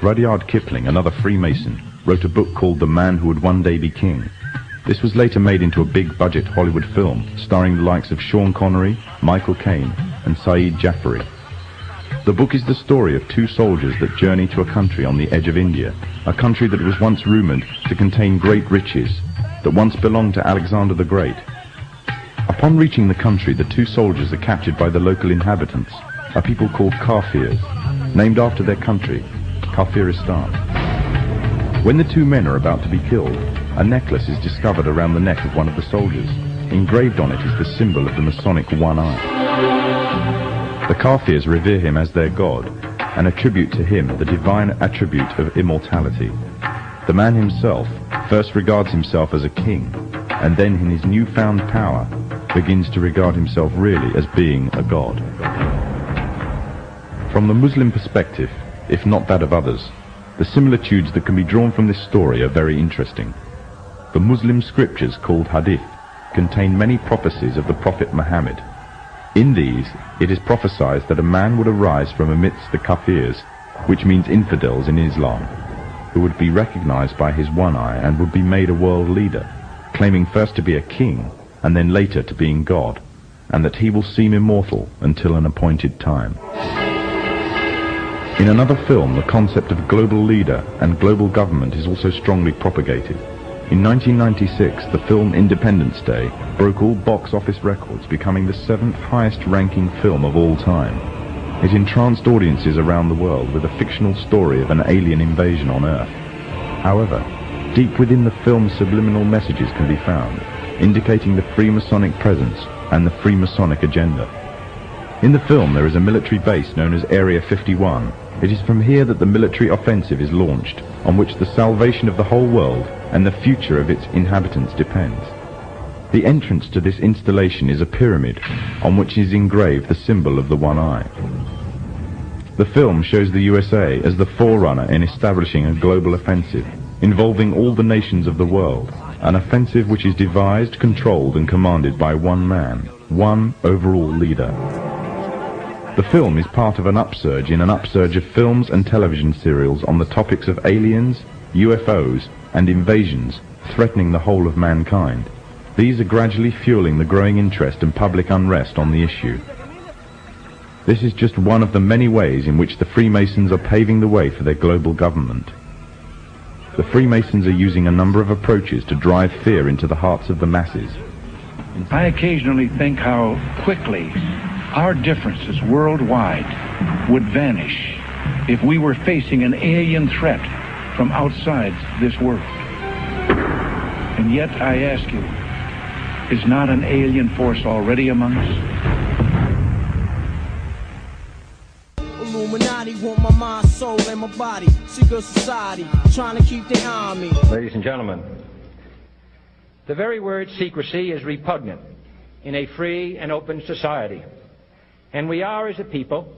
Rudyard Kipling, another Freemason, wrote a book called The Man Who Would One Day Be King. This was later made into a big-budget Hollywood film, starring the likes of Sean Connery, Michael Caine, and Saeed Jaffari. The book is the story of two soldiers that journey to a country on the edge of India, a country that was once rumored to contain great riches, that once belonged to Alexander the Great. Upon reaching the country, the two soldiers are captured by the local inhabitants, a people called Kafirs, named after their country, Kafiristan. When the two men are about to be killed, a necklace is discovered around the neck of one of the soldiers. Engraved on it is the symbol of the Masonic one eye. The Kafirs revere him as their god and attribute to him the divine attribute of immortality. The man himself first regards himself as a king, and then in his newfound power begins to regard himself really as being a god. From the Muslim perspective, if not that of others, the similitudes that can be drawn from this story are very interesting. The Muslim scriptures, called hadith, contain many prophecies of the Prophet Muhammad. In these, it is prophesied that a man would arise from amidst the Kafirs, which means infidels in Islam, who would be recognized by his one eye and would be made a world leader, claiming first to be a king and then later to being God, and that he will seem immortal until an appointed time. In another film, the concept of global leader and global government is also strongly propagated. In 1996, the film Independence Day broke all box office records, becoming the 7th highest ranking film of all time. It entranced audiences around the world with a fictional story of an alien invasion on Earth. However, deep within the film's subliminal messages can be found, indicating the Freemasonic presence and the Freemasonic agenda. In the film, there is a military base known as Area 51. It is from here that the military offensive is launched, on which the salvation of the whole world and the future of its inhabitants depends. The entrance to this installation is a pyramid, on which is engraved the symbol of the one eye. The film shows the USA as the forerunner in establishing a global offensive, involving all the nations of the world, an offensive which is devised, controlled and commanded by one man, one overall leader. The film is part of an upsurge in an upsurge of films and television serials on the topics of aliens, UFOs, and invasions threatening the whole of mankind. These are gradually fueling the growing interest and public unrest on the issue. This is just one of the many ways in which the Freemasons are paving the way for their global government. The Freemasons are using a number of approaches to drive fear into the hearts of the masses. I occasionally think how quickly our differences worldwide would vanish if we were facing an alien threat from outside this world. And yet, I ask you, is not an alien force already among us? Illuminati want my mind, soul, and my body. Secret society, trying to keep their eye on me. Ladies and gentlemen, the very word secrecy is repugnant in a free and open society. And we are, as a people,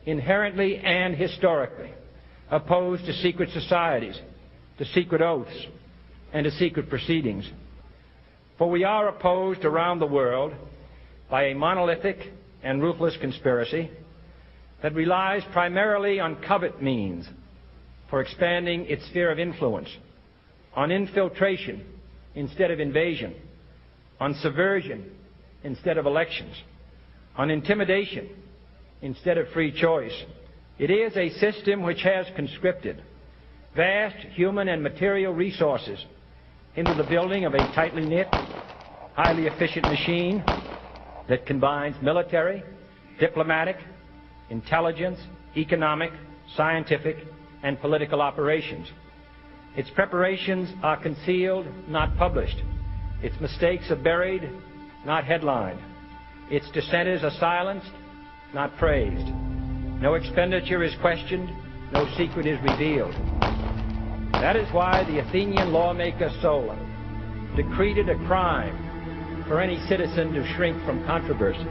inherently and historically opposed to secret societies, to secret oaths, and to secret proceedings. For we are opposed around the world by a monolithic and ruthless conspiracy that relies primarily on covert means for expanding its sphere of influence, on infiltration instead of invasion, on subversion instead of elections, on intimidation instead of free choice. It is a system which has conscripted vast human and material resources into the building of a tightly knit, highly efficient machine that combines military, diplomatic, intelligence, economic, scientific, and political operations. Its preparations are concealed, not published. Its mistakes are buried, not headlined. Its dissenters are silenced, not praised. No expenditure is questioned, no secret is revealed. That is why the Athenian lawmaker Solon decreed it a crime for any citizen to shrink from controversy.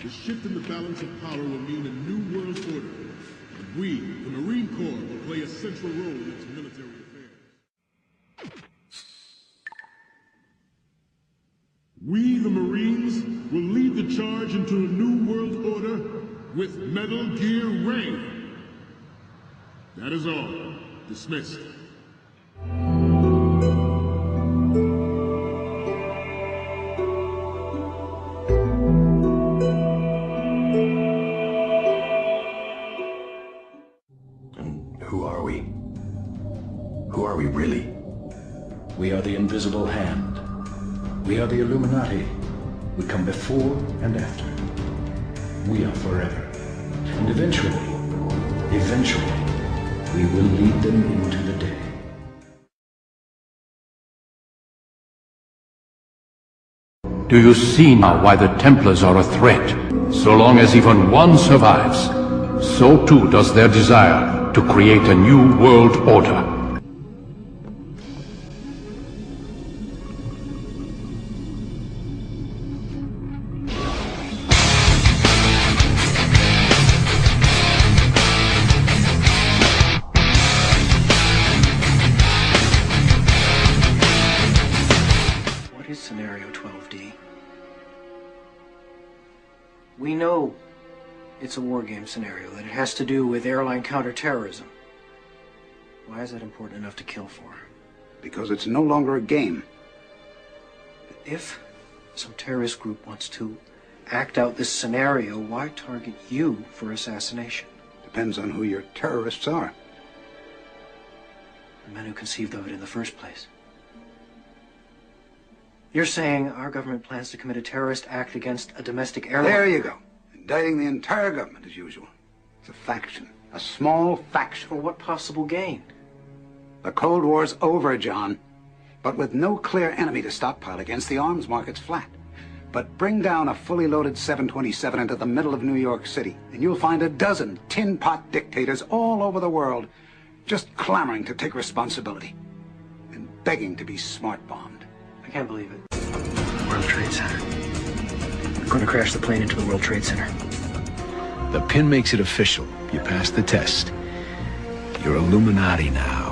The shift in the balance of power will mean a new world order, and we, the Marine Corps, will play a central role in its military. We, the Marines, will lead the charge into a new world order with Metal Gear Ray. That is all. Dismissed. And who are we? Who are we really? We are the invisible hand. We are the Illuminati. We come before and after. We are forever. And eventually, we will lead them into the day. Do you see now why the Templars are a threat? So long as even one survives, so too does their desire to create a new world order. Scenario 12D. We know it's a war game scenario, that it has to do with airline counterterrorism. Why is that important enough to kill for? Because it's no longer a game. If some terrorist group wants to act out this scenario, why target you for assassination? Depends on who your terrorists are. The men who conceived of it in the first place. You're saying our government plans to commit a terrorist act against a domestic airline? There you go. Indicting the entire government as usual. It's a faction. A small faction. For what possible gain? The Cold War's over, John. But with no clear enemy to stockpile against, the arms market's flat. But bring down a fully loaded 727 into the middle of New York City, and you'll find a dozen tin-pot dictators all over the world just clamoring to take responsibility and begging to be smart-bombed. I can't believe it. World Trade Center. We're going to crash the plane into the World Trade Center. The pin makes it official. You passed the test. You're Illuminati now.